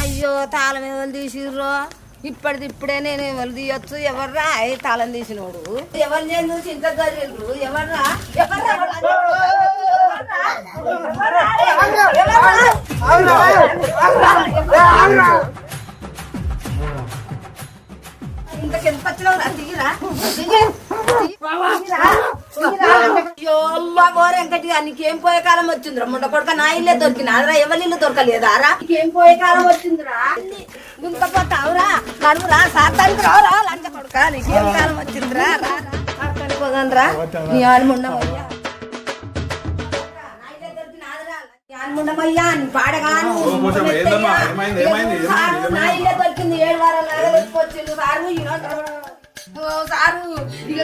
అయ్యో తాళం ఎవరు తీసిర్రో ఇప్పుడే నేను ఎవరు తీయొచ్చు ఎవర్రా అయ్యి తాళం తీసినోడు ఎవరు నేను చూసి ఇంత గదిలు ఎవర్రా ఇంతకెంత వచ్చినవురా దిగిరా వెంకటి నీకేం పోయే కాలం వచ్చిందిరా ముండ కొడుక నా ఇల్లే దొరికినారా ఎవరి ఇల్లు దొరకలేదా రా నీకేం పోయే కాలం వచ్చిందిరా గుంతపోతావురా నడువురా సాతానికి రావురా లంచ కొడుక నీకేం కాలం వచ్చిందిరా పోదాన్రా నీ ఆడముండమయ్యా నీ పాడగాను నా ఇల్లే దొరికింది 7 వారాలు వచ్చింది సారు ఇక